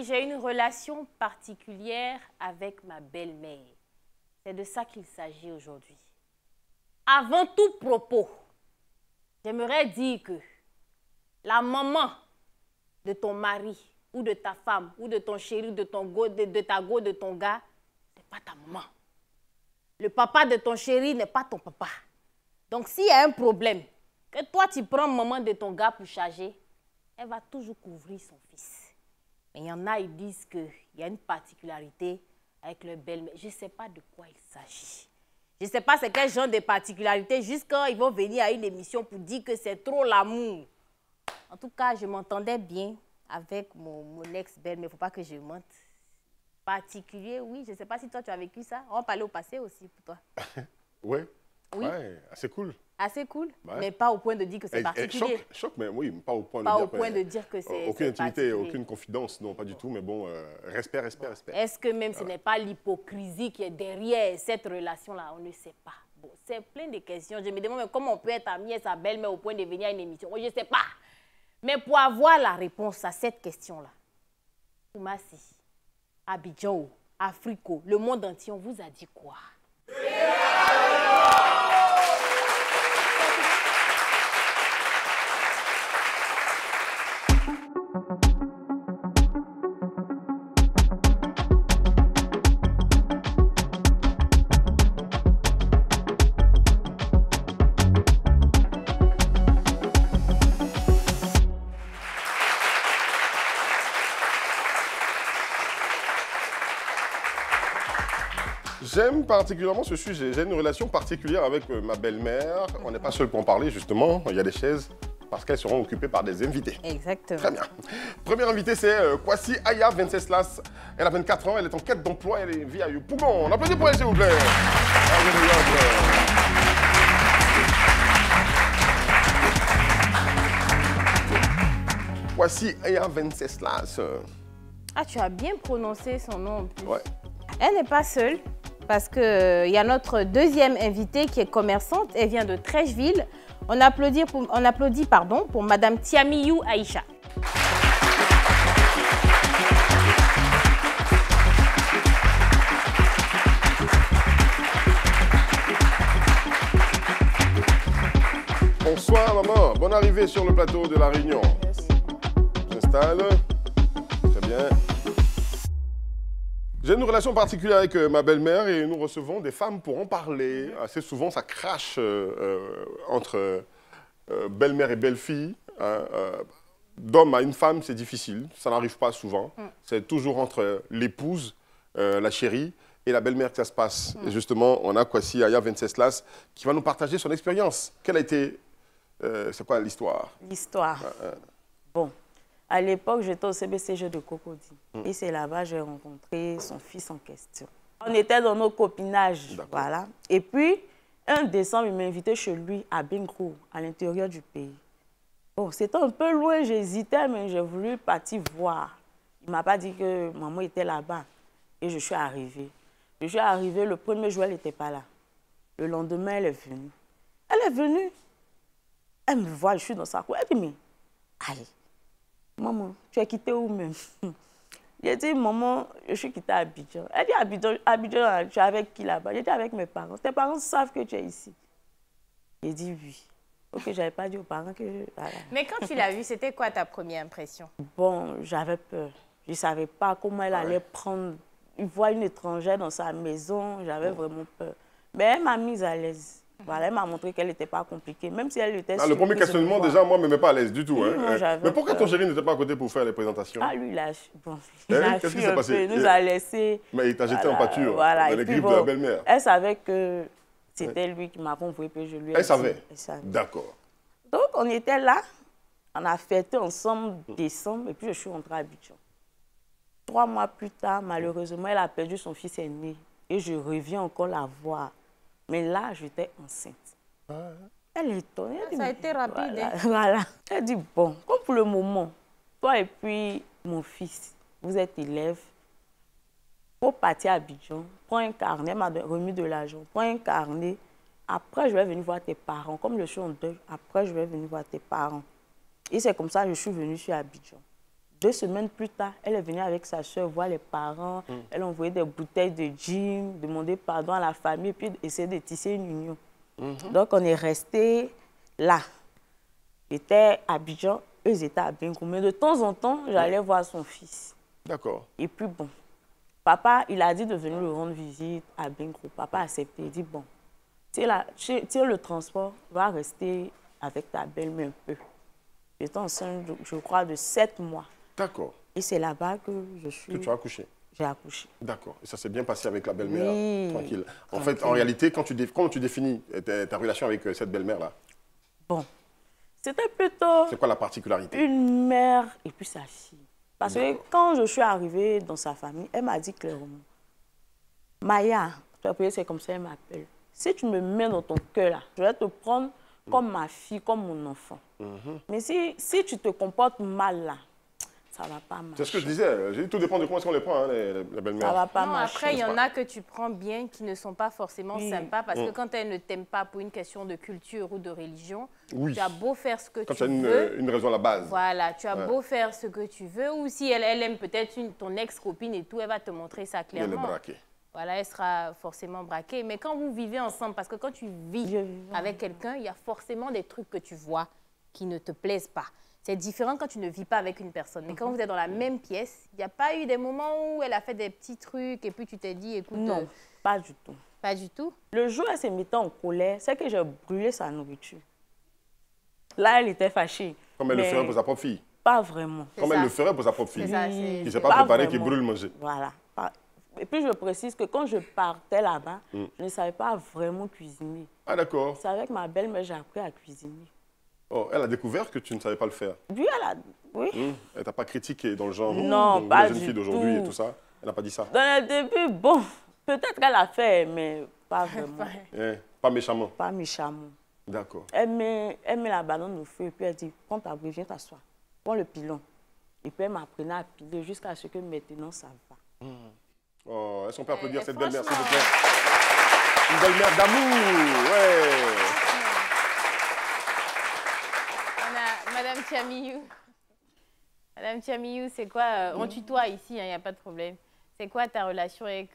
dit, j'ai une relation particulière avec ma belle-mère. C'est de ça qu'il s'agit aujourd'hui. Avant tout propos, j'aimerais dire que la maman de ton mari, ou de ta femme, ou de ton chéri, de ton go, de ta go, de ton gars, n'est pas ta maman. Le papa de ton chéri n'est pas ton papa. Donc, s'il y a un problème, que toi, tu prends maman de ton gars pour charger, elle va toujours couvrir son fils. Mais il y en a, ils disent qu'il y a une particularité avec leur belle-mère. Je ne sais pas de quoi il s'agit. Je ne sais pas c'est quel genre de particularité, juste quand ils vont venir à une émission pour dire que c'est trop l'amour. En tout cas, je m'entendais bien avec mon ex-belle, mais il ne faut pas que je mente. Particulier, oui. Je ne sais pas si toi, tu as vécu ça. On va parler au passé aussi pour toi. Oui. Oui. Ouais, assez cool. Assez cool, ouais. Mais pas au point de dire que c'est particulier. Choc, mais oui, pas au point, de dire que c'est aucune intimité, particulier. aucune confidence, non, pas du tout, mais bon, respect. Est-ce que même ce n'est pas l'hypocrisie qui est derrière cette relation-là? On ne sait pas. Bon, c'est plein de questions. Je me demande même comment on peut être ami et sa belle-mère au point de venir à une émission. Je ne sais pas. Mais pour avoir la réponse à cette question-là, Koumassi, Abidjan, Africo, le monde entier, on vous a dit quoi? J'aime particulièrement ce sujet. J'ai une relation particulière avec ma belle-mère. On n'est pas seul pour en parler, justement. Il y a des chaises parce qu'elles seront occupées par des invités. Exactement. Très bien. Première invitée, c'est Kwasi Aya, 26 Las. Elle a 24 ans, elle est en quête d'emploi, elle vit à Yopougon. On applaudit pour elle, s'il vous plaît. Kwasi Aya, 26 Las. Ah, tu as bien prononcé son nom en plus. Ouais. Elle n'est pas seule. Parce qu'il y a notre deuxième invitée qui est commerçante. Elle vient de Trècheville. On applaudit pour Madame Tiamiyou Aïcha. Bonsoir maman, bonne arrivée sur le plateau de La Réunion. Merci. J'installe. Très bien. J'ai une relation particulière avec ma belle-mère et nous recevons des femmes pour en parler. Assez souvent, ça crache entre belle-mère et belle-fille. D'homme à une femme, c'est difficile. Ça n'arrive pas souvent. C'est toujours entre l'épouse, la chérie, et la belle-mère que ça se passe. Et justement, on a Kwasi Aya, 26 Las, qui va nous partager son expérience. Quelle a été... c'est quoi l'histoire? L'histoire. Bon. À l'époque, j'étais au CBCG de Cocody. Et c'est là-bas que j'ai rencontré son fils en question. On était dans nos copinages, voilà. Et puis, un décembre, il m'a invité chez lui à Bingrou, à l'intérieur du pays. Bon, c'était un peu loin, j'hésitais, mais j'ai voulu partir voir. Il ne m'a pas dit que maman était là-bas. Et je suis arrivée. Je suis arrivée, le premier jour, elle n'était pas là. Le lendemain, elle est venue. Elle est venue. Elle me voit, je suis dans sa cour. Elle dit, mais, allez. Maman, tu es quitté où même? J'ai dit, maman, je suis quittée à Abidjan. Elle dit, Abidjan, tu es avec qui là-bas? J'ai dit, avec mes parents. Tes parents savent que tu es ici. J'ai dit, oui. Ok, je n'avais pas dit aux parents que... Voilà. Mais quand tu l'as vue, c'était quoi ta première impression? Bon, j'avais peur. Je ne savais pas comment elle allait prendre... Il voit une étrangère dans sa maison, j'avais vraiment peur. Mais elle m'a mise à l'aise. Voilà, elle m'a montré qu'elle n'était pas compliquée, même si elle était... le premier questionnement, déjà, moi, ne me met pas à l'aise du tout. Oui, hein. Mais pourquoi ton chéri n'était pas à côté pour faire les présentations? Ah, lui, il a... Bon, qu'est-ce qui s'est passé? Il nous a laissé... Mais il t'a jeté en pâture, voilà. dans les griffes de la belle-mère. Elle savait que c'était lui qui m'avait envoyé, puis je lui ai dit. Elle savait? D'accord. Donc, on était là, on a fêté ensemble décembre, et puis je suis rentrée à Abidjan. 3 mois plus tard, malheureusement, elle a perdu son fils aîné, et je reviens encore la voir. Mais là, j'étais enceinte. Elle est étonnée. Ça a été rapide. Voilà. Elle dit, bon, comme pour le moment, toi et puis mon fils, vous êtes élèves, faut partir à Abidjan, prends un carnet, elle m'a remis de l'argent, prends un carnet, après je vais venir voir tes parents. Comme je suis en deuil, après je vais venir voir tes parents. Et c'est comme ça que je suis venue sur Abidjan. 2 semaines plus tard, elle est venue avec sa soeur voir les parents. Elle a envoyé des bouteilles de gin, demandé pardon à la famille, et puis essayer de tisser une union. Donc, on est resté là. J'étais à Abidjan, eux, ils étaient à Bengo. Mais de temps en temps, j'allais voir son fils. D'accord. Et puis, bon, papa, il a dit de venir lui rendre visite à Bengo. Papa a accepté. Il dit, bon, tire le transport, va rester avec ta belle-mère un peu. J'étais enceinte, je crois, de 7 mois. D'accord. Et c'est là-bas que je suis... Que tu as accouché. J'ai accouché. D'accord. Et ça s'est bien passé avec la belle-mère, Oui, tranquille. En tranquille. fait, en réalité, comment tu définis ta relation avec cette belle-mère-là? Bon, c'était plutôt C'est quoi la particularité? une mère et puis sa fille. Parce que quand je suis arrivée dans sa famille, elle m'a dit clairement, Maya, c'est comme ça qu'elle m'appelle. Si tu me mets dans ton cœur là, je vais te prendre comme ma fille, comme mon enfant. Mais si tu te comportes mal là, ça ne va pas marcher. C'est ce que je disais. J'ai dit, tout dépend de comment est-ce qu'on les prend, hein, les belles-mères. Ça va pas Non, marcher. après, il y en a que tu prends bien qui ne sont pas forcément Oui. sympas parce que quand elles ne t'aiment pas pour une question de culture ou de religion, Oui. tu as beau faire ce que Quand tu tu as veux. une raison à la base. Voilà, tu as beau faire ce que tu veux ou si elle aime peut-être ton ex-copine et tout, elle va te montrer ça Il y a le clairement. braquet. Voilà, elle sera forcément braquée. Mais quand vous vivez ensemble, parce que quand tu vis avec quelqu'un, il y a forcément des trucs que tu vois qui ne te plaisent pas. C'est différent quand tu ne vis pas avec une personne. Mais quand vous êtes dans la même pièce, il n'y a pas eu des moments où elle a fait des petits trucs et puis tu t'es dit, écoute... Non, pas du tout. Pas du tout? Le jour où elle se mettait en colère, c'est que j'ai brûlé sa nourriture. Là, elle était fâchée. Comme elle le ferait pour sa propre fille. Pas vraiment. Comme elle le ferait pour sa propre fille. C'est ça, Qui ne s'est pas préparé, qui brûle manger. Voilà. Et puis, je précise que quand je partais là-bas, je ne savais pas vraiment cuisiner. Ah, d'accord. C'est avec ma belle-mère que j'ai appris à cuisiner. Oh, elle a découvert que tu ne savais pas le faire. Puis, oui. Elle t'a pas critiqué dans le genre, Non, les pas jeunes du filles d'aujourd'hui et tout. tout ça. Elle n'a pas dit ça. Dans le début, bon, peut-être qu'elle a fait, mais pas vraiment. Pas méchamment. Pas méchamment. D'accord. Elle met la banane au feu et puis elle dit, prends ta bouille, viens t'asseoir. Prends le pilon. Et puis elle m'apprenait à piler jusqu'à ce que maintenant ça va. Oh, est-ce qu'on peut applaudir cette belle-mère, s'il vous plaît? Une belle-mère d'amour, ouais. On a Madame Tiamiyou. Madame Tiamiyou, c'est quoi? On tutoie ici, il n'y a pas de problème. C'est quoi ta relation avec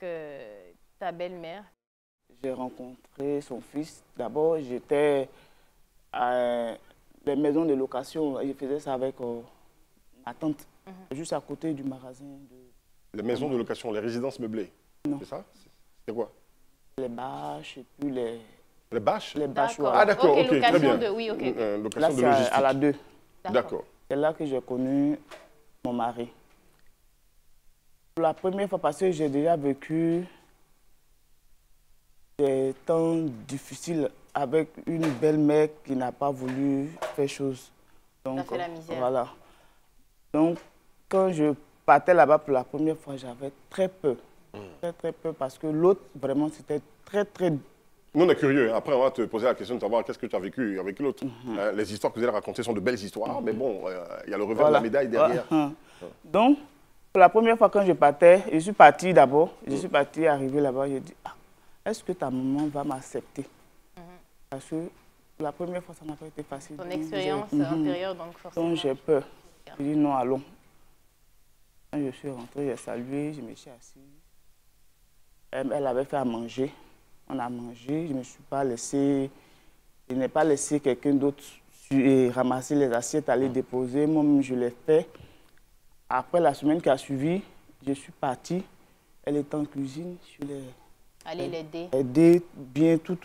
ta belle-mère? J'ai rencontré son fils. D'abord, j'étais à les maisons de location. Je faisais ça avec ma tante, juste à côté du magasin. Les maisons de location, les résidences meublées. Non. C'est ça? C'est quoi? Les bâches et puis les... Les bâches? Les bâches, D'accord. Ah, d'accord, Ok, ok, très location bien. de... Oui, ok. Là, Location de c'est logistique. à la 2. D'accord. C'est là que j'ai connu mon mari. Pour la première fois, parce que j'ai déjà vécu des temps difficiles avec une belle-mère qui n'a pas voulu faire chose. Donc, fait la misère. Voilà. Donc, quand je partais là-bas pour la première fois, j'avais très peur. Très peur parce que l'autre, vraiment, c'était très... Nous, on est curieux. Après, on va te poser la question de savoir qu'est-ce que tu as vécu avec l'autre. Les histoires que vous allez raconter sont de belles histoires, mais bon, il y a le revers de la médaille derrière. Donc, pour la première fois quand je partais, je suis partie d'abord. Je suis partie, arrivée là-bas, j'ai dit, est-ce que ta maman va m'accepter? Parce que la première fois, ça n'a pas été facile. Ton expérience antérieure, donc forcément. Donc, j'ai peur. J'ai dit, non, allons. Quand je suis rentrée, j'ai salué, je me suis assise. Elle avait fait à manger. On a mangé, je ne me suis pas laissé, je n'ai pas laissé quelqu'un d'autre ramasser les assiettes, aller déposer. Moi-même, je l'ai fait. Après la semaine qui a suivi, je suis partie. Elle était en cuisine, je l'ai Allez l'aider. aidé bien, tout.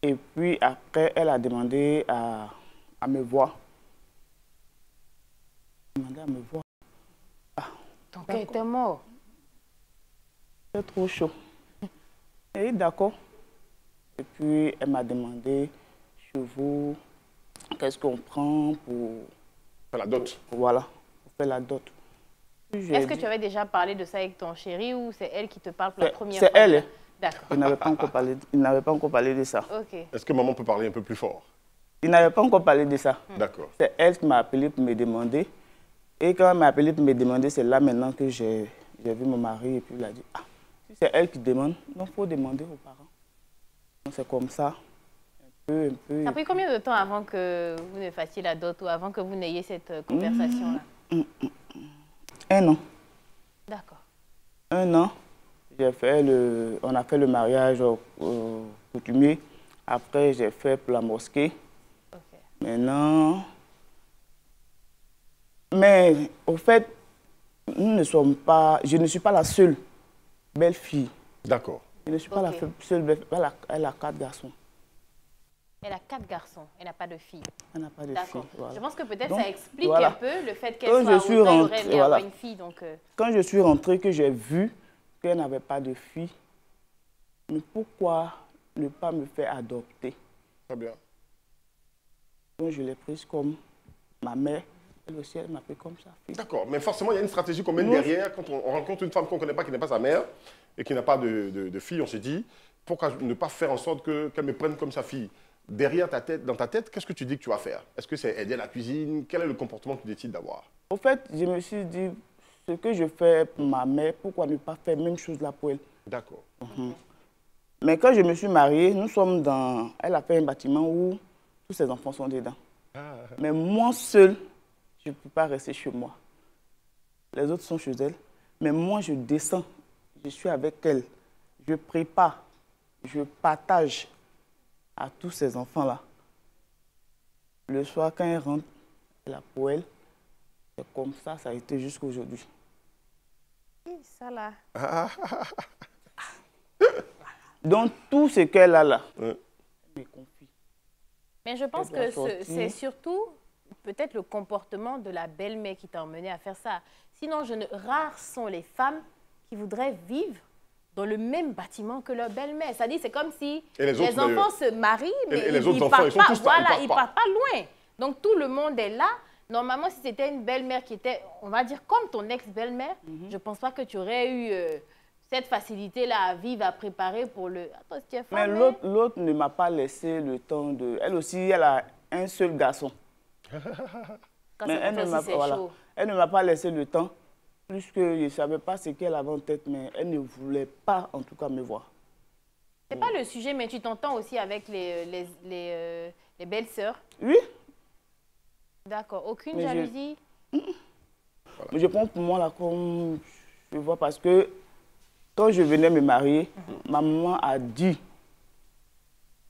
Et puis après, elle a demandé à me voir. Elle a demandé à me voir. Ton cœur était mort. C'est trop chaud. Et d'accord. Et puis, elle m'a demandé, chez vous, qu'est-ce qu'on prend pour... Faire la dot. Voilà, pour faire la dot. Est-ce que tu avais déjà parlé de ça avec ton chéri ou c'est elle qui te parle pour la première fois? C'est elle. D'accord. Il n'avait pas encore parlé de ça. Ok. Est-ce que maman peut parler un peu plus fort? Il n'avait pas encore parlé de ça. D'accord. C'est elle qui m'a appelé pour me demander. Et quand elle m'a appelé pour me demander, c'est là maintenant que j'ai vu mon mari et puis il a dit, si c'est elle qui demande, donc il faut demander aux parents. Donc c'est comme ça. peu, un peu. Ça a pris combien de temps avant que vous ne fassiez la dot ou avant que vous n'ayez cette conversation-là? 1 an. D'accord. 1 an. On a fait le mariage coutumier. Après, j'ai fait pour la mosquée. Ok. Maintenant... Mais, au fait, nous ne sommes pas... Je ne suis pas la seule belle-fille. D'accord. Je ne suis pas la seule belle-fille. Elle a 4 garçons. Elle a 4 garçons. Elle n'a pas de filles. Elle n'a pas de fille. D'accord. Voilà. Je pense que peut-être Donc, ça explique voilà. un peu le fait qu'elle Quand soit je suis autant rentrée, aurait voilà. avoir une fille. Donc, Quand je suis rentrée, que j'ai vu qu'elle n'avait pas de fille, mais pourquoi ne pas me faire adopter? Très bien. Donc, je l'ai prise comme ma mère. Elle aussi, elle m'a pris comme sa fille. D'accord, mais forcément, il y a une stratégie qu'on mène derrière. Quand on rencontre une femme qu'on ne connaît pas, qui n'est pas sa mère, et qui n'a pas de fille, on s'est dit, pourquoi ne pas faire en sorte qu'elle me prenne comme sa fille? Derrière ta tête, dans ta tête, qu'est-ce que tu dis que tu vas faire? Est-ce que c'est aider à la cuisine? Quel est le comportement que tu décides d'avoir? Au fait, je me suis dit, ce que je fais pour ma mère, pourquoi ne pas faire la même chose là pour elle? D'accord. Mais quand je me suis mariée, nous sommes dans... Elle a fait un bâtiment où tous ses enfants sont dedans. Mais moi seule, je ne peux pas rester chez moi. Les autres sont chez elle. Mais moi, je descends. Je suis avec elle. Je prépare. Je partage à tous ces enfants-là. Le soir, quand elle rentre, elle a pour elle. C'est comme ça, ça a été jusqu'à aujourd'hui. ça là. Donc, tout ce qu'elle a là, elle me confie. Mais je pense Elle que doit c'est sortir. surtout peut-être le comportement de la belle-mère qui t'a emmené à faire ça. Sinon, rares sont les femmes qui voudraient vivre dans le même bâtiment que leur belle-mère. C'est-à-dire, c'est comme si Et les autres, enfants se marient, mais et les autres ils enfants, partent ils sont pas, tous là, voilà, ils ils partent partent pas loin. Donc, tout le monde est là. Normalement, si c'était une belle-mère qui était, on va dire, comme ton ex-belle-mère, je ne pense pas que tu aurais eu cette facilité-là à vivre, à préparer pour le... Attends, tu es Mais femme, l'autre ne m'a pas laissé le temps de... Elle aussi, elle a un seul garçon. quand Mais c'est elle pour ne toi m'a aussi, c'est voilà. chaud. Elle ne m'a pas laissé le temps, puisque je ne savais pas ce qu'elle avait en tête, mais elle ne voulait pas, en tout cas, me voir. C'est pas le sujet, mais tu t'entends aussi avec les belles-sœurs. Oui, D'accord. Aucune Mais jalousie? mais je prends pour moi là comme je vois, parce que quand je venais me marier, ma maman a dit,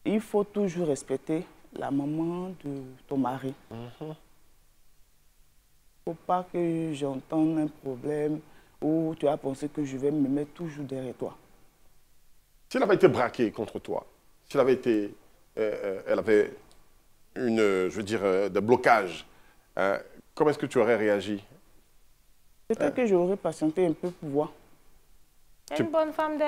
il faut toujours respecter la maman de ton mari. Il ne faut pas que j'entende un problème où tu as pensé que je vais me mettre toujours derrière toi. Si elle avait été braquée contre toi, si elle avait été, elle avait une, je veux dire, des blocages, comment est-ce que tu aurais réagi? Peut-être que j'aurais patienté un peu pour voir. C'est une bonne femme de...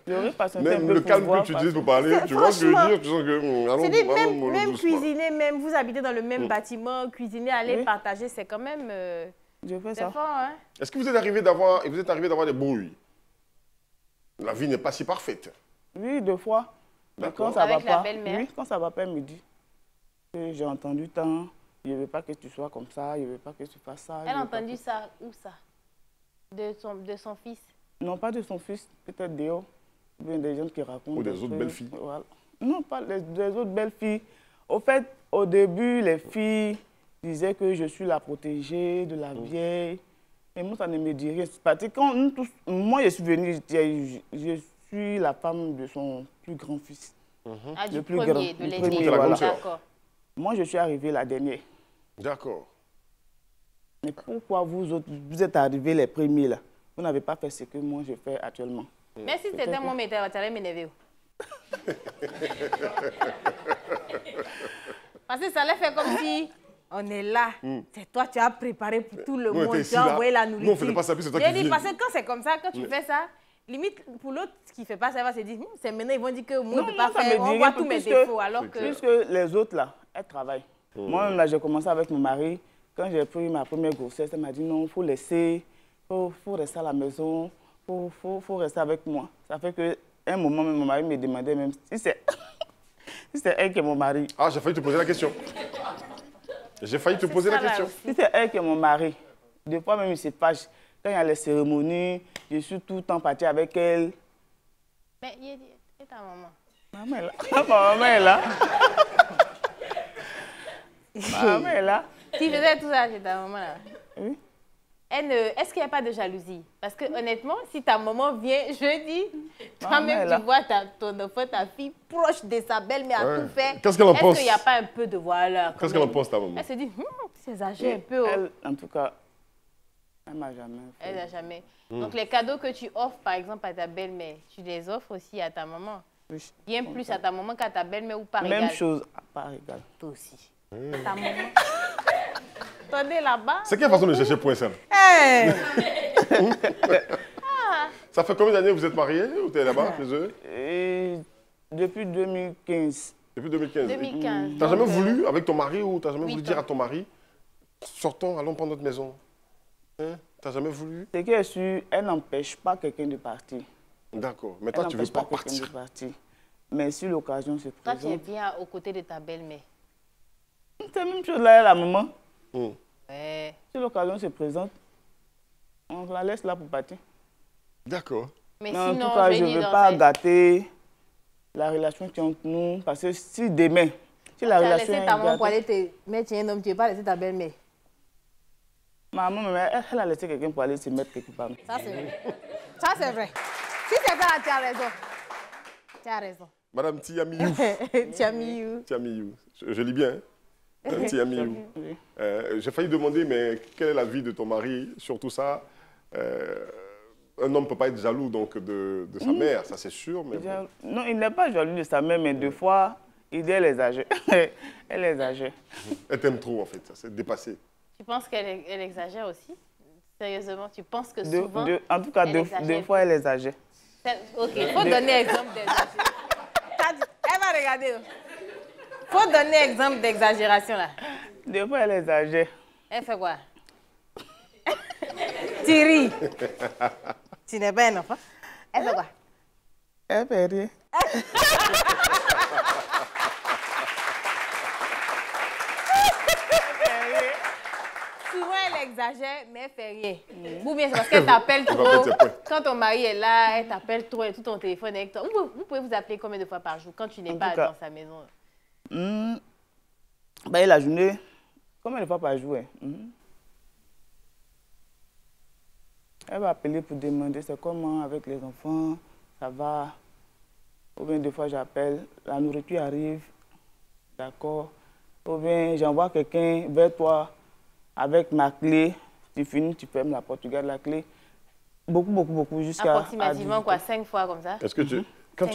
J'aurais patienté un Même peu le pour calme voir. que tu utilises pour parler, tu vois ce que je veux dire? Tu sens que, allons, C'est dit, allons, mollo même doucement. cuisiner, même vous habitez dans le même bâtiment, cuisiner, aller Oui. partager, c'est quand même... Je fais c'est ça. fort, hein? Est-ce que vous êtes arrivé d'avoir des brouilles? La vie n'est pas si parfaite. Oui, 2 fois. Mais D'accord. quand ça va Avec la pas, belle-mère? oui, quand ça va pas, elle me dit que j'ai entendu tant, je ne veux pas que tu sois comme ça, je ne veux pas que tu fasses ça. Elle je a veux pas entendu que- ça, où ça? De son fils? Non, pas de son fils, peut-être dehors, ou bien des gens qui racontent. Ou des trucs. autres belles-filles. Voilà. Non, pas des autres belles-filles. Au fait, au début, les filles disaient que je suis la protégée de la vieille. Et moi, ça ne me dit rien. Parce que quand nous tous, moi, je suis venue, je suis la femme de son plus grand fils. Ah, du Le plus premier, grand, de le l'aîné. premier, C'est la grande voilà. sœur. D'accord. Moi, je suis arrivée la dernière. D'accord. Mais pourquoi vous autres, vous êtes arrivés les premiers là? Vous n'avez pas fait ce que moi je fais actuellement. Mais si c'était moi, tu allais m'énerver. Parce que ça allait faire comme si on est là. C'est toi, tu as préparé pour tout le Nous, on monde. était Tu ici, as là. envoyé la Nous, nourriture. on faisait pas ça, puis c'est toi J'ai qui dit, viens. parce que quand c'est comme ça, quand tu fais ça, limite, pour l'autre qui ne fait pas ça, il va se dire, c'est maintenant, ils vont dire que moi, je ne peux pas ça me faire, dit on rien, voit tous mes puisque- défauts. Alors que... Puisque les autres là, elles travaillent. Moi, là, j'ai commencé avec mon mari. Quand j'ai pris ma première grossesse, elle m'a dit non, il faut laisser, faut rester à la maison, faut rester avec moi. Ça fait qu'à un moment, même, mon mari me demandait même si c'est si c'est elle qui est mon mari. Ah, j'ai failli te poser la question. J'ai failli te poser la ça, là, question. aussi. Si c'est elle qui est mon mari, des fois même il se fâche. Quand il y a les cérémonies, je suis tout le temps partie avec elle. Mais il est ta maman. Maman est là. Maman est là. Maman est là. Tu faisais tout ça chez ta maman là? Oui. Est-ce qu'il n'y a pas de jalousie? Parce que honnêtement, si ta maman vient jeudi, toi-même là. tu vois ton enfant, ta fille proche de sa belle-mère à tout faire. Qu'est-ce qu'elle en pense? Est-ce qu'il n'y a pas un peu de voilà? Qu'est-ce qu'elle en pense, ta maman? Elle se dit, c'est exagéré un peu. Elle, en tout cas, elle m'a jamais fait. Elle n'a jamais. Donc les cadeaux que tu offres par exemple à ta belle-mère, tu les offres aussi à ta maman? Oui. Bien plus à ta maman qu'à ta belle-mère ou par Même égal? chose, à part égal. Toi aussi. Ta maman. Attendez là-bas. C'est quelle façon de chercher point simple? Ça fait combien d'années que vous êtes mariés ou tu es là-bas chez eux? Et depuis 2015. Depuis 2015. 2015. T'as jamais voulu, avec ton mari, ou t'as jamais 8 voulu dire ans. à ton mari, sortons, allons prendre notre maison? Hein? T'as jamais voulu? Ce qui est sûr, elle n'empêche pas quelqu'un de partir. D'accord. Mais Elle toi, tu veux n'empêche pas quelqu'un partir. de partir. Mais si l'occasion se Toi, tu es présente, bien aux côtés de ta belle-mère. c'est la même chose là, la maman. Ouais. Si l'occasion se présente, on la laisse là pour partir. D'accord. Mais Mais en sinon, tout cas, je je dis ne veux dans pas cette- gâter la relation qui est entre nous. Parce que si demain, si la Tu as relation laissé est ta maman pour gâtée, aller te mettre un homme, tu n'as pas laissé ta belle-mère. maman, elle a laissé quelqu'un pour aller se mettre quelque part. Ça, c'est vrai. Ça, c'est vrai. Si c'est ça, là, tu as raison. Tu as raison. Madame Tiamiou. Tiamiou. Tiamiou. Je lis bien. Hein? Tiamiou. Oui. J'ai failli demander, mais quelle est la vie de ton mari sur tout ça? Un homme ne peut pas être jaloux donc, de sa mère, ça c'est sûr. Mais bon. Non, il n'est pas jaloux de sa mère, mais deux fois, il dit elle exagère. Elle exagère. Elle t'aime trop en fait, ça s'est dépassé. Tu penses qu'elle exagère aussi? Sérieusement, tu penses que Deux- souvent... deux- en tout cas, elle deux exagère. fois, elle exagère. Ok, il faut donner exemple d'exagération. Elle va regarder. Il faut donner exemple d'exagération là. Deux fois, elle exagère. Elle fait quoi? Tu ris. Tu n'es pas un enfant. Elle fait quoi? Elle fait rien. Souvent, elle exagère, mais elle fait rien. Ou bien c'est parce qu'elle t'appelle Elle va trop. mettre ses points. Quand ton mari est là, elle t'appelle trop et tout ton téléphone est avec toi. Vous pouvez vous appeler combien de fois par jour quand tu n'es En pas tout cas, dans sa maison? Ben, la journée, combien de fois par jour? Elle va appeler pour demander c'est comment avec les enfants, ça va. Ou bien deux fois j'appelle, la nourriture arrive, d'accord. Ou bien j'envoie quelqu'un vers toi avec ma clé, tu finis, tu fermes la porte, tu gardes la clé. Beaucoup, jusqu'à... Approximativement quoi, 5 fois comme ça? Est-ce que tu, quand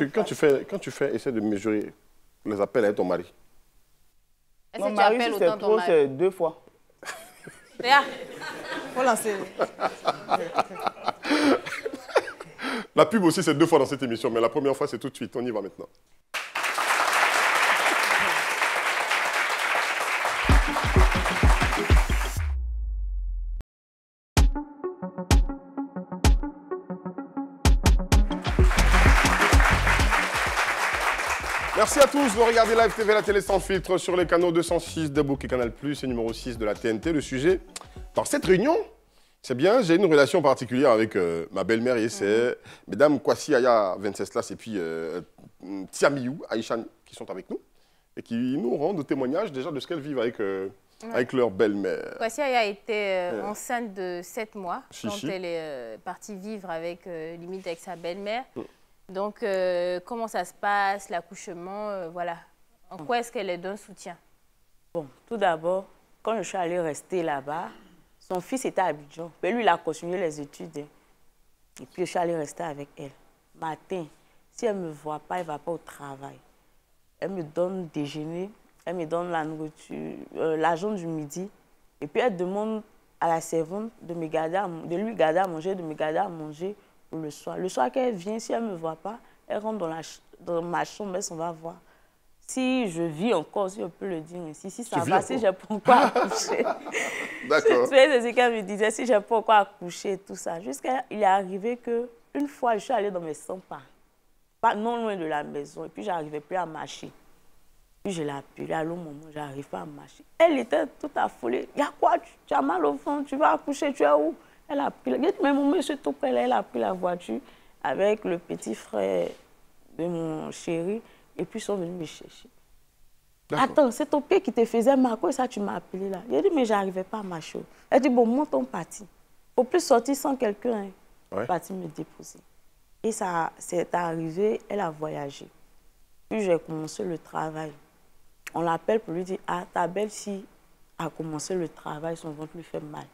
tu fais, essaie de mesurer les appels avec ton mari. Est-ce Mon que tu mari, appelles si c'est autant ton trop, mari? c'est 2 fois. Regarde, faut lancer. La pub aussi, c'est 2 fois dans cette émission, mais la première fois, c'est tout de suite. On y va maintenant. Merci à tous de regarder Live TV, la télé sans filtre, sur les canaux 206 de Book et Canal+, et numéro 6 de la TNT. Le sujet, dans cette réunion, c'est bien, j'ai une relation particulière avec ma belle-mère et c'est mesdames Kwasi Aya Venceslas et puis Tiamiou Aïchan qui sont avec nous et qui nous rendent témoignage déjà de ce qu'elles vivent avec leur belle-mère. Kwasi Aya était enceinte de 7 mois Chichi. quand elle est partie vivre avec, limite avec sa belle-mère. Donc, comment ça se passe, l'accouchement, voilà. En quoi est-ce qu'elle est d'un soutien? Bon, tout d'abord, quand je suis allée rester là-bas, son fils était à Abidjan. Mais lui, il a continué les études. Et puis, je suis allée rester avec elle. Matin, si elle ne me voit pas, elle ne va pas au travail. Elle me donne déjeuner, elle me donne la nourriture, l'argent du midi. Et puis, elle demande à la servante de lui garder à manger, de me garder à manger pour le soir. Le soir qu'elle vient, si elle ne me voit pas, elle rentre dans ma chambre, elle s'en va voir. Si je vis encore, si je peux le dire ainsi, si ça va, si j'ai pas encore accouché. D'accord. C'est ce qu'elle me disait, si j'ai pas encore accouché et tout ça. Jusqu'à il est arrivé qu'une fois, je suis allée dans mes 100 pas non loin de la maison, et puis je n'arrivais plus à marcher. Puis je l'ai appelée, allô maman, je n'arrive pas à marcher. Elle était toute affolée. Il y a quoi? Tu as mal au ventre, tu vas accoucher, tu es où? Elle a pris, mais maman, je suis tout près là, elle a pris la voiture avec le petit frère de mon chéri. Et puis, ils sont venus me chercher. Attends, c'est ton père qui te faisait mal, quoi, ça tu m'as appelé là. J'ai dit, mais j'arrivais pas à marcher. Elle dit, bon, monte ton parti. Il ne faut plus sortir sans quelqu'un. Hein. Ouais. Parti me déposer. Et ça, c'est arrivé, elle a voyagé. Puis j'ai commencé le travail. On l'appelle pour lui dire, ah, ta belle-fille a commencé le travail, son ventre lui fait mal.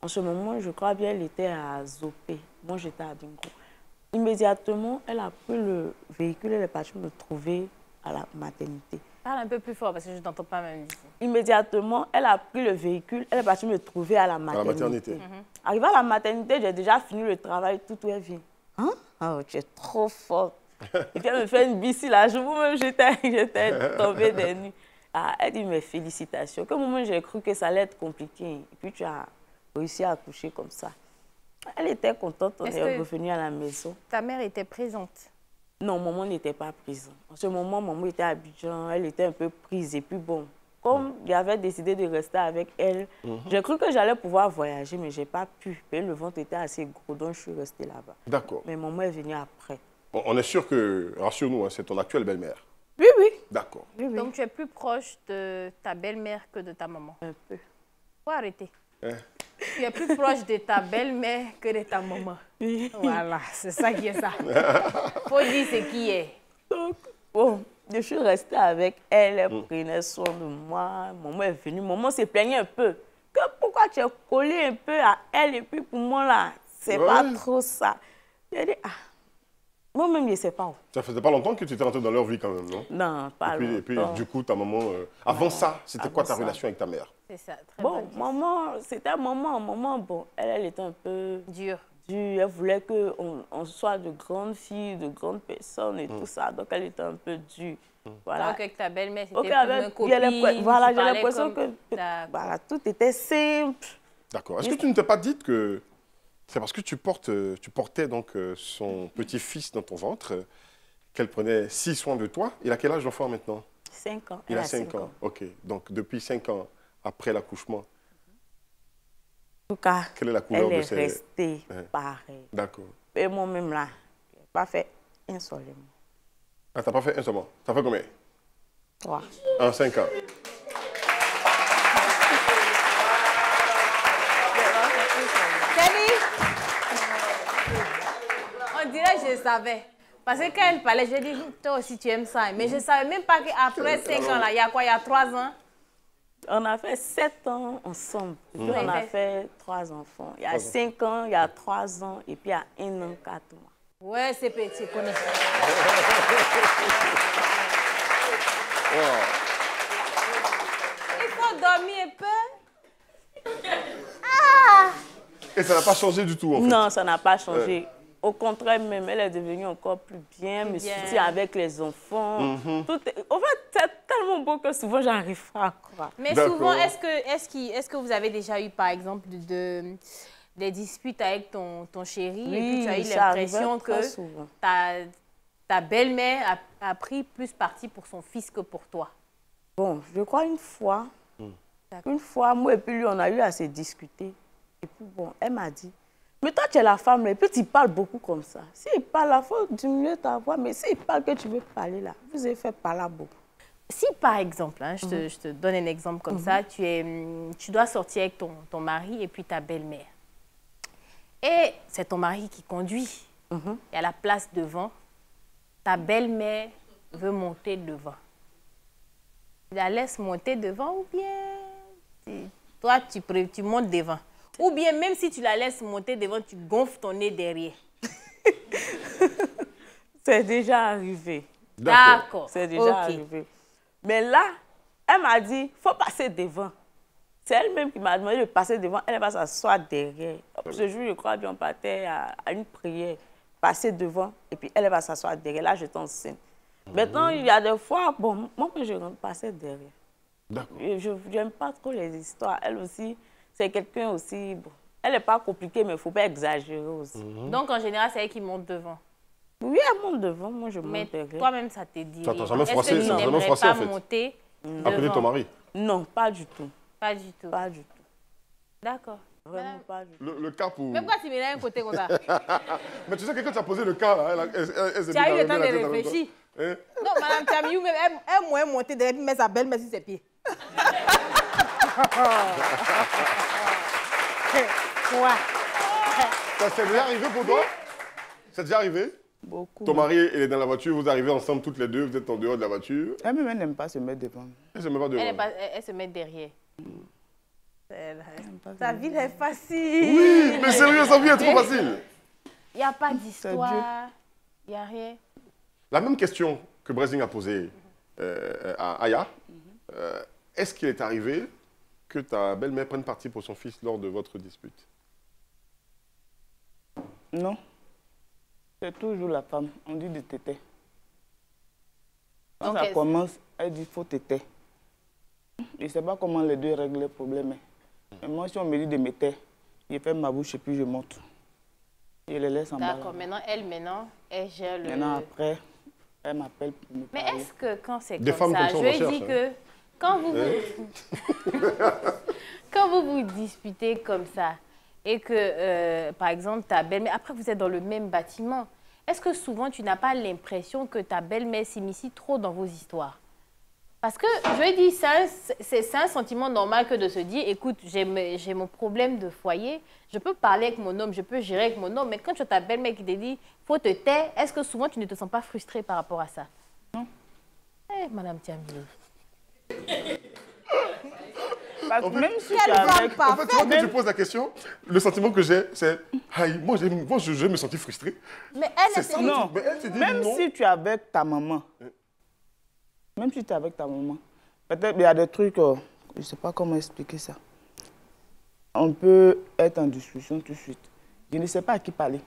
En ce moment, je crois bien, elle était à Zopé. Moi, j'étais à Bingo. Immédiatement, elle a pris le véhicule, elle est partie me trouver à la maternité. Parle un peu plus fort parce que je ne t'entends pas même ici. Immédiatement, elle a pris le véhicule, elle est partie me trouver à la maternité. Arrivée à la maternité, j'ai déjà fini le travail, tout est vient. Hein? Oh, tu es trop forte. Et puis elle me fait une bici là, je vous même j'étais tombée des nues. Ah, elle dit mes félicitations. Comme moment j'ai cru que ça allait être compliqué. Et puis tu as réussi à accoucher comme ça. Elle était contente, on est revenu à la maison. Ta mère était présente? Non, maman n'était pas présente. En ce moment, maman était à Abidjan, elle était un peu prise. Et puis bon, comme j'avais décidé de rester avec elle, j'ai cru que j'allais pouvoir voyager, mais je n'ai pas pu. Et le ventre était assez gros, donc je suis restée là-bas. D'accord. Mais maman est venue après. On est sûr que, rassure-nous, hein, c'est ton actuelle belle-mère? Oui, oui. D'accord. Oui, oui. Donc tu es plus proche de ta belle-mère que de ta maman? Un peu. Faut arrêter. Tu es plus proche de ta belle-mère que de ta maman. Voilà, c'est ça qui est ça. Faut dire ce qui est. Donc, bon, je suis restée avec elle, elle prenait soin de moi. Maman est venue, maman s'est plaignée un peu. Que pourquoi tu es collée un peu à elle et puis pour moi là, c'est pas trop ça. J'ai dit, ah, moi-même je ne sais pas où. Ça faisait pas longtemps que tu étais rentrée dans leur vie quand même, non? Non, pas longtemps. Et puis du coup, ta maman, avant ça, c'était quoi ta relation avec ta mère? C'est ça, très bon. Maman, c'était maman. Maman, bon, elle était un peu dure. Elle voulait qu'on soit de grandes filles, de grandes personnes et tout ça. Donc, elle était un peu dure. Voilà. Alors qu'avec ta belle-mère, c'était une copine. Voilà, j'ai l'impression que voilà, tout était simple. D'accord. Est-ce que tu ne t'es pas dit que c'est parce que tu portais donc son petit-fils dans ton ventre qu'elle prenait si soin de toi? Il a quel âge l'enfant maintenant? 5 ans. Il a 5 ans. OK. Donc, depuis 5 ans après l'accouchement, en tout cas, quelle est la couleur de ces... Elle est restée pareille. D'accord. Et moi-même là, je n'ai pas fait un seul mois. Ah, tu n'as pas fait un seul mois? Ça fait combien? 3. En 5 ans. On dirait que je savais. Parce que quand elle parlait, j'ai dit, toi aussi tu aimes ça. Mais je ne savais même pas qu'après 5 ans, là, il y a quoi? Il y a 3 ans? On a fait 7 ans ensemble. Puis on a fait 3 enfants. Il y a 5 ans, il y a 3 ans, et puis il y a 1 an, 4 mois. Ouais, c'est petit, connais. Il faut dormir un peu. Ah! Et ça n'a pas changé du tout, en fait? Non, ça n'a pas changé. Au contraire, même, elle est devenue encore plus bien, me soutient avec les enfants. Tout est... En fait, c'est tellement beau que souvent, j'arrive pas à croire. Mais souvent, est-ce que vous avez déjà eu, par exemple, des disputes avec ton chéri et puis tu as eu l'impression que ta belle-mère a pris plus parti pour son fils que pour toi? Bon, je crois une fois, moi et puis lui, on a eu à se discuter. Et puis bon, elle m'a dit, mais toi, tu es la femme, et puis tu parles beaucoup comme ça. S'il parle, il faut diminuer ta voix, mais s'il parle que tu veux parler là, vous avez fait parler beaucoup. Si par exemple, hein, je te donne un exemple comme ça, tu dois sortir avec ton mari et puis ta belle-mère. Et c'est ton mari qui conduit. Et à la place devant, ta belle-mère veut monter devant. Tu la laisses monter devant ou bien toi, tu montes devant? Ou bien même si tu la laisses monter devant, tu gonfles ton nez derrière? C'est déjà arrivé. D'accord. C'est déjà arrivé. Mais là, elle m'a dit, il faut passer devant. C'est elle-même qui m'a demandé de passer devant. Elle va s'asseoir derrière. Ce jour, je crois bien, on partait à une prière. Passer devant, et puis elle va s'asseoir derrière. Là, j'étais enceinte. Maintenant, il y a des fois, bon, moi, je rentre passer derrière. D'accord. Je n'aime pas trop les histoires. Elle aussi, c'est quelqu'un aussi, bon, elle n'est pas compliquée, mais il ne faut pas exagérer aussi. Donc, en général, c'est elle qui monte devant? Oui, elle monte devant, moi je monte derrière. Mais toi-même, ça t'est dit. Ça t'a jamais froissé, est-ce que tu n'aimerais pas monter à côté de ton mari? Non, pas du tout. Pas du tout. Pas du tout. D'accord. Vraiment pas du tout. Le cas pour... Même quand tu mets un côté comme ça. Mais tu sais que quand tu as posé le cas, là, elle s'est Tu as eu le temps de réfléchir. réfléchir. Hein? Non, Madame Tiamiou, même, elle m'a monté derrière et met sa belle-mère sur ses pieds. Quoi? Ça s'est déjà arrivé pour toi? C'est déjà arrivé? Beaucoup. Ton mari, il est dans la voiture, vous arrivez ensemble toutes les deux, vous êtes en dehors de la voiture. Elle-même, elle n'aime pas se mettre devant. Elle se met pas devant. Elle se met derrière. Sa vie est facile. Oui, mais sérieux, sa vie est trop facile. Il n'y a pas d'histoire. Il n'y a rien. La même question que Brezing a posée à Aya. Est-ce qu'il est arrivé que ta belle-mère prenne parti pour son fils lors de votre dispute? Non. C'est toujours la femme. On dit de téter. Quand ça commence, elle dit faut téter. Je ne sais pas comment les deux règlent le problème. Mais moi, si on me dit de me taire, je fais ma bouche et puis je monte. Je les laisse en bas. D'accord, maintenant, elle gère le... Maintenant, après, elle m'appelle pour me parler. Mais est-ce que quand c'est Des comme femmes ça, comme ça, je on dis recherche, que quand vous vous disputez comme ça et que, par exemple, ta belle-mère, après vous êtes dans le même bâtiment, est-ce que souvent tu n'as pas l'impression que ta belle-mère s'initie trop dans vos histoires? Parce que, je dis, c'est un sentiment normal que de se dire, écoute, j'ai mon problème de foyer, je peux parler avec mon homme, je peux gérer avec mon homme, mais quand tu as ta belle-mère qui te dit, faut te taire, est-ce que souvent tu ne te sens pas frustrée par rapport à ça? Non. Eh, Madame Tiamiou. Parce que même si tu En fait, quand tu poses la question, le sentiment que j'ai, c'est moi, je me sentis frustré. Mais elle, C'est ça, non. mais elle te dit même non. si tu es avec ta maman, peut-être il y a des trucs, je ne sais pas comment expliquer ça. On peut être en discussion tout de suite. Je ne sais pas à qui parler.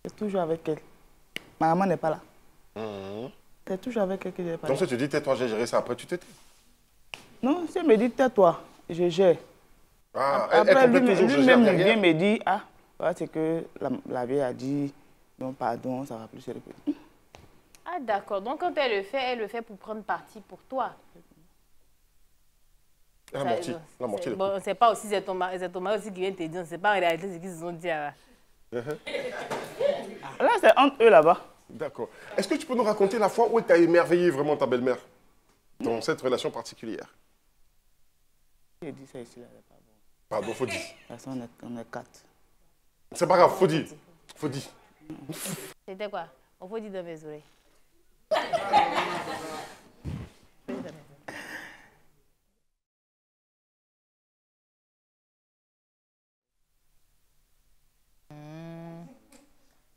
C'est toujours avec elle. Ma maman n'est pas là. C'est toujours avec elle que je parle. Donc si tu dis tais-toi, j'ai géré ça, après tu t'étais. Non, si elle me dit tais-toi, je gère. Ah, Après, elle complète toujours, je gère lui-même derrière. vient me dire, ah, voilà, c'est que la vieille a dit, non, pardon, ça va plus se répéter. Ah, d'accord. Donc, quand elle le fait pour prendre parti pour toi. Elle a menti. Elle a menti. Bon, on ne sait pas aussi, c'est ton mari aussi qui vient te dire, on ne sait pas en réalité ce qu'ils se sont dit. Là, c'est entre eux là-bas. D'accord. Est-ce que tu peux nous raconter la fois où tu as émerveillé vraiment ta belle-mère dans cette relation particulière? J'ai dit ça ici, là, c'est pas bon. Pardon, faut dire. De toute façon, on est 4. C'est pas grave, faut dire. Faut dire. C'était quoi? On faut dire dans mes oreilles.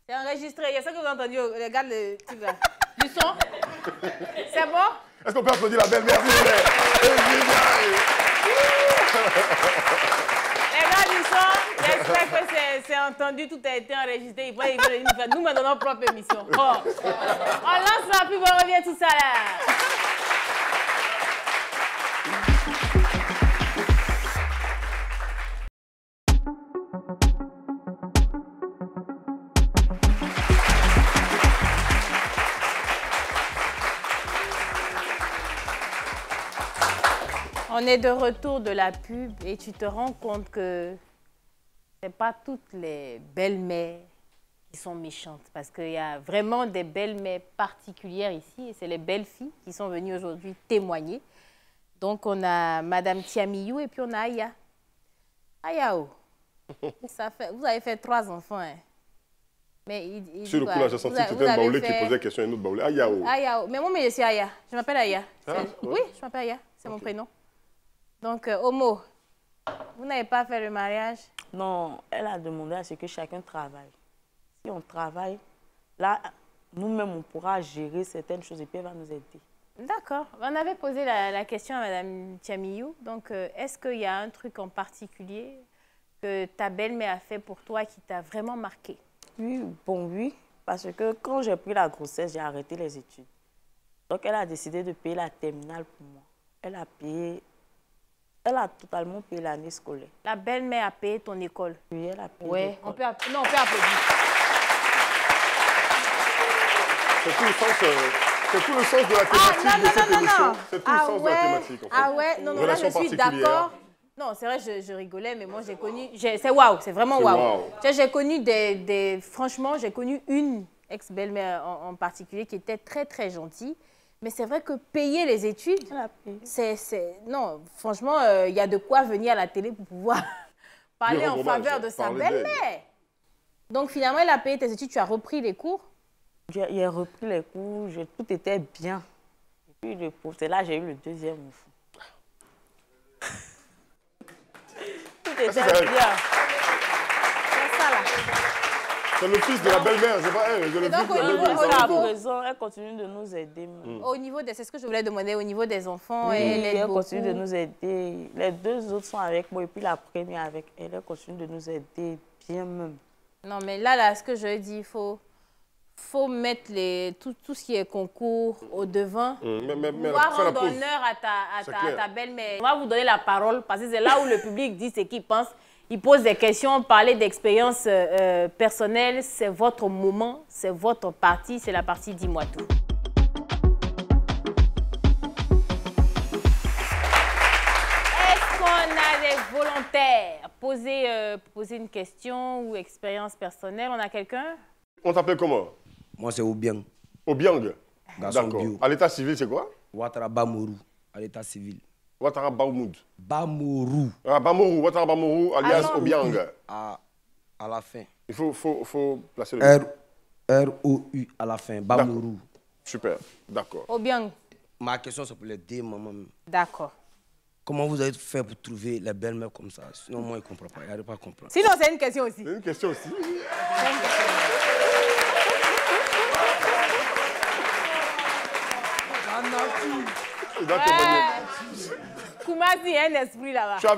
C'est enregistré. Il y a ça que vous avez entendu. Regarde le truc là. Du son. C'est bon? Est-ce qu'on peut applaudir la belle-mère, s'il vous plaît? Les gars du son, j'espère que c'est entendu, tout a été enregistré. Ils vont nous mettre dans notre propre émission. Oh. On lance la pub, on revient tout ça là. On est de retour de la pub et tu te rends compte que ce n'est pas toutes les belles-mères qui sont méchantes. Parce qu'il y a vraiment des belles-mères particulières ici et c'est les belles-filles qui sont venues aujourd'hui témoigner. Donc on a Madame Tiamiou et puis on a Aya. Ayao, vous avez fait 3 enfants. Hein. Mais sur le coup, là, j'ai senti que c'était un baoulé qui posait la question à un autre baoulé. Ayao. Ayao. Mais moi, je suis Aya. Je m'appelle Aya. Ah, ouais. Oui, je m'appelle Aya. C'est mon prénom. Donc, Omo, vous n'avez pas fait le mariage? Non, elle a demandé à ce que chacun travaille. Si on travaille, là, nous-mêmes, on pourra gérer certaines choses et puis elle va nous aider. D'accord. On avait posé la question à Mme Tiamiou. Donc, est-ce qu'il y a un truc en particulier que ta belle-mère a fait pour toi qui t'a vraiment marqué? Oui, bon, oui. Parce que quand j'ai pris la grossesse, j'ai arrêté les études. Donc, elle a décidé de payer la terminale pour moi. Elle a totalement payé l'année scolaire. La belle-mère a payé ton école? Oui, elle a payé Oui, l'école. on peut applaudir. C'est tout le sens de la thématique de cette émission. C'est tout le sens de la thématique, en fait. Ah ouais, non, là, Relation je suis particulière. d'accord. Non, c'est vrai, je rigolais, mais moi, j'ai connu... C'est waouh, c'est vraiment waouh. J'ai connu franchement, j'ai connu une ex-belle-mère en particulier qui était très, très gentille. Mais c'est vrai que payer les études, non, franchement, il y a de quoi venir à la télé pour pouvoir parler en faveur de sa belle-mère. Donc, finalement, elle a payé tes études, tu as repris les cours? J'ai repris les cours, tout était bien. Et puis, c'est là que j'ai eu le deuxième enfant. Tout était bien. C'est ça, là. C'est le fils de la belle-mère, c'est pas elle. Donc, au niveau de raison, elle continue de nous aider. Au niveau c'est ce que je voulais demander, au niveau des enfants, oui, elle continue de nous aider. Les deux autres sont avec moi et puis la première avec elle, elle continue de nous aider bien même. Non, mais là, ce que je dis, il faut mettre tout ce qui est concours au devant. Pouvoir rendre honneur à ta belle-mère. On va vous donner la parole parce que c'est là où le public dit ce qu'il pense. Il pose des questions, parler d'expériences personnelles. C'est votre moment, c'est votre partie, c'est la partie Dis-moi tout. Est-ce qu'on a des volontaires? Poser une question ou expérience personnelle. On a quelqu'un? On t'appelle comment? Moi, c'est Obiang. Obiang? D'accord. À l'état civil, c'est quoi? Ouattara Bamourou, à l'état civil. Ouattara Bamoud. Bamourou. Ah, Bamourou, Ouattara Bamourou, alias Obiang. À la fin. Il faut placer le R-O-U à la fin, Bamourou. Super, d'accord. Obiang. Ma question, c'est pour les deux mamans. D'accord. Comment vous avez fait pour trouver les belles-mères comme ça? Sinon, moi, je ne comprends pas. Il n'arrive pas à comprendre. Sinon, c'est une question aussi. C'est une question aussi. Koumassi, il y a un esprit là-bas. Tu as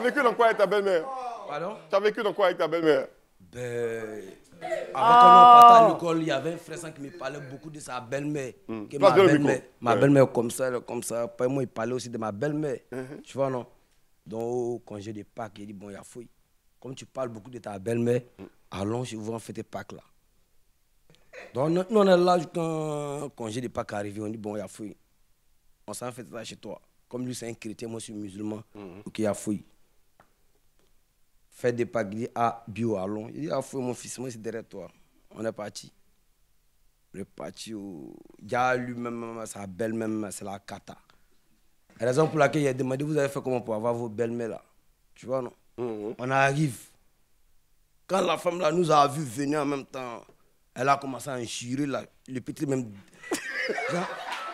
vécu dans quoi avec ta belle-mère? Pardon? Tu as vécu dans quoi avec ta belle-mère? Avant qu'on parte à l'école, il y avait un frère qui me parlait beaucoup de sa belle-mère. Ma belle-mère comme ça, Après moi, il parlait aussi de ma belle-mère. Tu vois, non? Donc, au congé de Pâques, il dit, bon, il y a fouille. Comme tu parles beaucoup de ta belle-mère, allons chez vous en fêter Pâques là. Donc, nous, on est là quand le congé de Pâques arrive, on dit, bon, il y a fouille. On s'en fait ça chez toi. Comme lui, c'est un chrétien, moi, je suis musulman. Donc, il y a fouille. Fête de Pâques, il dit, bio, allons. Il dit, fouille, mon fils, moi, c'est derrière toi. On est parti. On est parti au... Il y a lui-même, sa belle-même, c'est la cata. La raison pour laquelle il a demandé, vous avez fait comment pour avoir vos belles-mères là? Tu vois, non? On arrive. Quand la femme là nous a vu venir en même temps, elle a commencé à enchirer là, le petit même genre,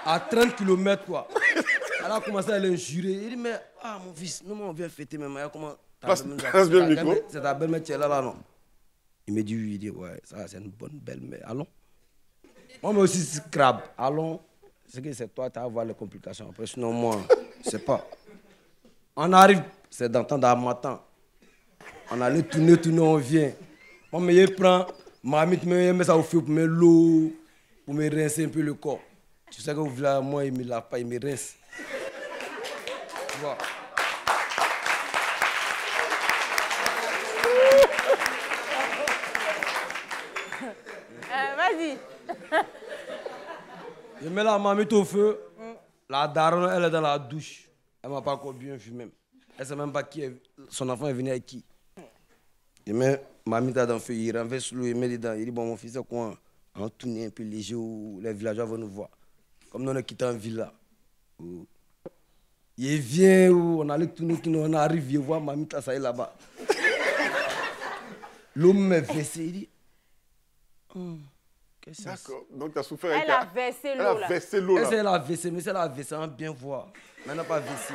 à 30 km quoi. Elle a commencé à l'enchirer. Il dit, mais mon fils, nous on vient fêter même. C'est ta belle-mère qui est là, non? Il me dit oui, il dit ouais, ça c'est une bonne belle-mère. Allons. Moi mais aussi c'est crabe. Allons. C'est que c'est toi, tu vas avoir les complications. Après, sinon, moi, je sais pas. On arrive, c'est d'entendre à matin. On allait tourner, on vient. Moi, mais je prends, ma mythe, me met ça au feu pour me l'eau, pour me rincer un peu le corps. Tu sais que là, moi, il me lave pas, il me rince. Tu vois. Vas-y. Je mets la marmite au feu. La daronne, elle est dans la douche. Elle m'a pas encore bien vu même. Elle sait même pas qui est... Son enfant est venu avec qui. Je mets ma marmite dans le feu, il renverse l'eau, il met dedans. Il dit, bon, mon fils, c'est quoi? On tourne un peu léger où les villageois vont nous voir. Comme nous, on est quitté en ville là. Il vient, on allait tourner, on arrive, il voit ma marmite là, ça y est là-bas. L'homme m'a versé, il dit... D'accord. Donc, tu as souffert avec elle. A versé l'eau là. Elle a versé l'eau là. Elle a versé, mais elle a versé, on bien voir. Mais elle n'a pas versé.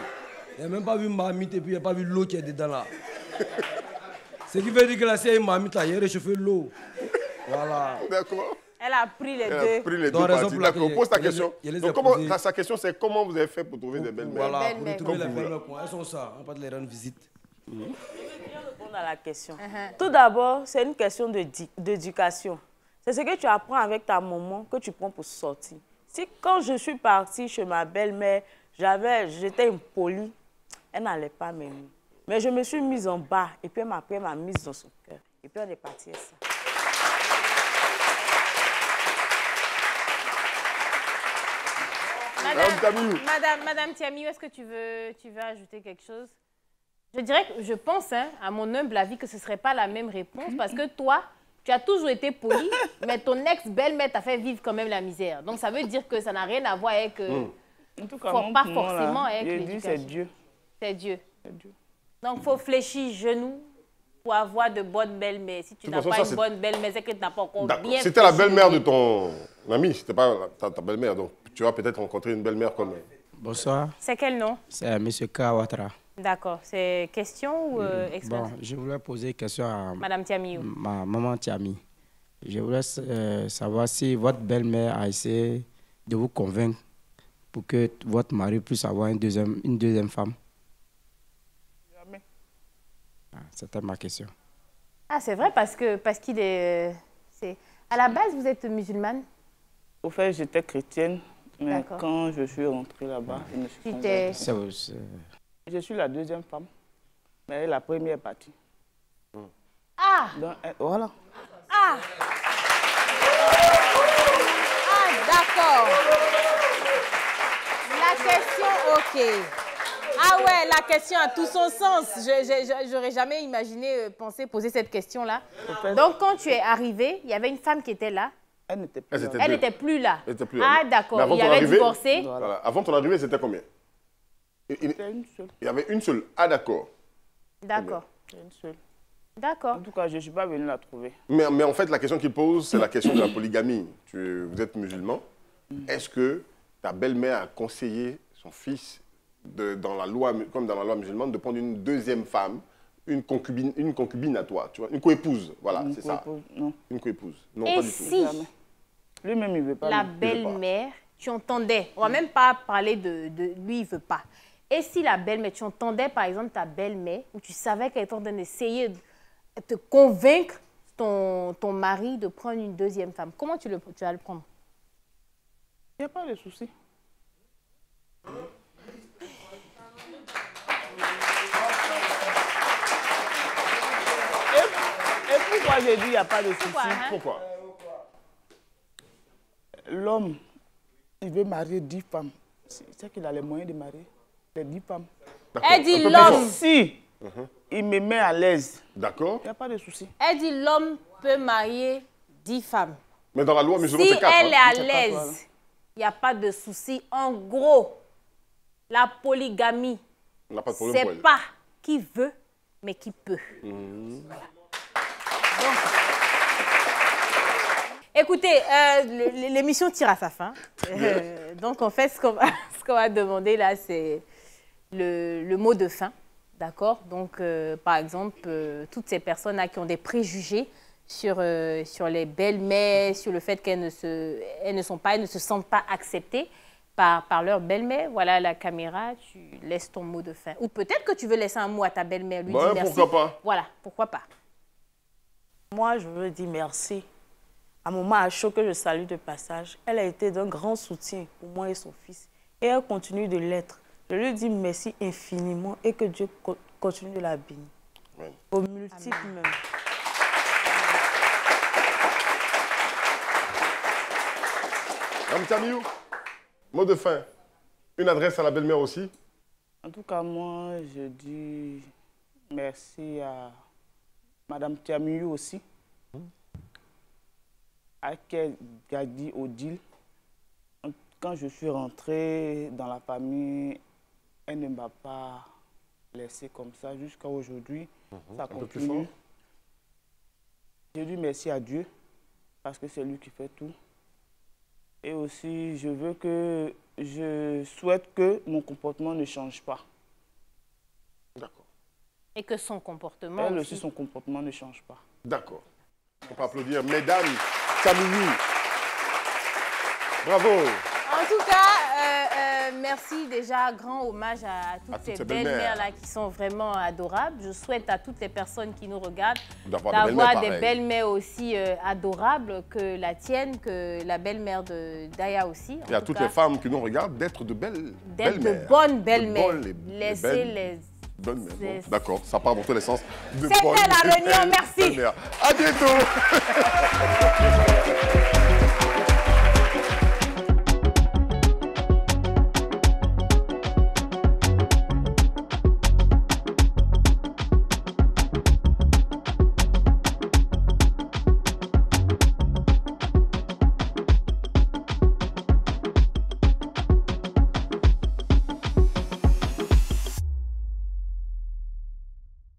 Il n'a même pas vu ma marmite et puis il n'a pas vu l'eau qui est dedans là. Ce qui veut dire que là, si il y a une marmite là, il a réchauffé l'eau. Voilà. D'accord. Elle a pris les deux. Elle a pris les deux parties. D'accord, pose ta question. Donc, sa question, c'est comment vous avez fait pour trouver des belles-mères? Voilà, pour trouver les belles-mères. Elles sont ça, on va pas les rendre visite. Je vais répondre à la question. Tout d'abord, c'est une question d'éducation. C'est ce que tu apprends avec ta maman que tu prends pour sortir. Si quand je suis partie chez ma belle-mère, j'étais impolie, elle n'allait pas m'aimer. Mais je me suis mise en bas et puis elle m'a mise dans son cœur. Et puis on est parti à ça. Madame Tiamio, est-ce que tu veux ajouter quelque chose? Je dirais que je pense, hein, à mon humble avis, que ce ne serait pas la même réponse parce que toi, tu as toujours été poli, mais ton ex-belle-mère t'a fait vivre quand même la misère. Donc ça veut dire que ça n'a rien à voir avec... En tout cas, pas forcément avec l'éducation. C'est Dieu. C'est Dieu. Donc il faut fléchir genoux pour avoir de bonnes belles-mères. Si tu n'as pas une bonne belle-mère, c'est que tu n'as pas encore bien... C'était la belle-mère de ton ami, c'était pas ta belle-mère. Donc tu vas peut-être rencontrer une belle-mère comme... Bonsoir. C'est quel nom? C'est M. Kawatra. D'accord. C'est question ou expérience? Bon, je voulais poser une question à Madame Tiamiou. Ma maman Tiami. Je voulais savoir si votre belle-mère a essayé de vous convaincre pour que votre mari puisse avoir une deuxième femme. Jamais. C'était ma question. Ah, c'est vrai parce qu'il est... À la base, vous êtes musulmane? Au fait, j'étais chrétienne, mais quand je suis rentrée là-bas, je me suis convertie. Je suis la deuxième femme, mais la première est partie. Ah! Donc, voilà. Ah! Ah, d'accord. La question, ok. Ah ouais, la question a tout son sens. J'aurais jamais imaginé poser cette question-là. Donc, quand tu es arrivée, il y avait une femme qui était là. Elle n'était plus là. Elle était plus là. Ah, d'accord. Il y avait divorcé. Voilà. Avant ton arrivée, c'était combien? C'était une seule. Il y avait une seule. Ah, d'accord. D'accord. Une seule. D'accord. En tout cas, je ne suis pas venue la trouver. Mais en fait, la question qu'il pose, c'est la question de la polygamie. Vous êtes musulman. Est-ce que ta belle-mère a conseillé son fils, comme dans la loi musulmane, de prendre une deuxième femme, une concubine à toi, tu vois, une coépouse, voilà, c'est ça. Non. Une coépouse. Non, et pas du si tout. Lui-même, il ne veut pas. La belle-mère, tu entendais, on ne va même pas parler de lui, il ne veut pas. Et si la belle-mère, tu entendais par exemple ta belle-mère, où tu savais qu'elle était en train d'essayer de te convaincre ton mari de prendre une deuxième femme, comment tu vas le prendre? Il n'y a pas de souci. Et pourquoi j'ai dit il n'y a pas de souci? Pourquoi? L'homme, il veut marier 10 femmes. C'est qu'il a les moyens de marier les 10 femmes. Elle dit l'homme. Si il me met à l'aise, d'accord, il n'y a pas de souci. Elle dit l'homme peut marier 10 femmes. Mais dans la loi musulmane, c'est 4. Si elle est à l'aise, il n'y a pas de souci. En gros, la polygamie, c'est pas qui veut, mais qui peut. Voilà. Donc, écoutez, l'émission tire à sa fin. Donc, en fait, ce qu'on va demander là, c'est le mot de fin. D'accord? Donc, par exemple, toutes ces personnes-là qui ont des préjugés sur les belles-mères, sur le fait qu'elles ne se sentent pas acceptées par leur belle-mère. Voilà la caméra, tu laisses ton mot de fin. Ou peut-être que tu veux laisser un mot à ta belle-mère, lui dire merci. Pourquoi pas? Voilà, pourquoi pas? Moi, je veux dire merci à maman Acho, que je salue de passage. Elle a été d'un grand soutien pour moi et son fils. Et elle continue de l'être. Je lui dis merci infiniment et que Dieu continue de la bénir. Au multiple même. Madame Tiamiou, mot de fin. Une adresse à la belle-mère aussi? En tout cas, moi, je dis merci à Madame Tiamiou aussi. À Gadi Odile. Quand je suis rentrée dans la famille, elle ne m'a pas laissé comme ça jusqu'à aujourd'hui. Ça continue. Je dis merci à Dieu parce que c'est lui qui fait tout. Et aussi, je souhaite que mon comportement ne change pas. D'accord. Et que son comportement Elle aussi, son comportement ne change pas. D'accord. On peut applaudir Mesdames Tiamiou. Bravo. En tout cas, merci déjà, grand hommage à toutes ces belles-mères-là qui sont vraiment adorables. Je souhaite à toutes les personnes qui nous regardent d'avoir des belles-mères aussi adorables que la tienne, que la belle-mère de Daya aussi. Et à toutes les femmes qui nous regardent d'être de belles belles-mères. D'être de bonnes belles-mères. Laissez-les... D'accord, ça part dans tous les sens. C'était la réunion, merci. À bientôt.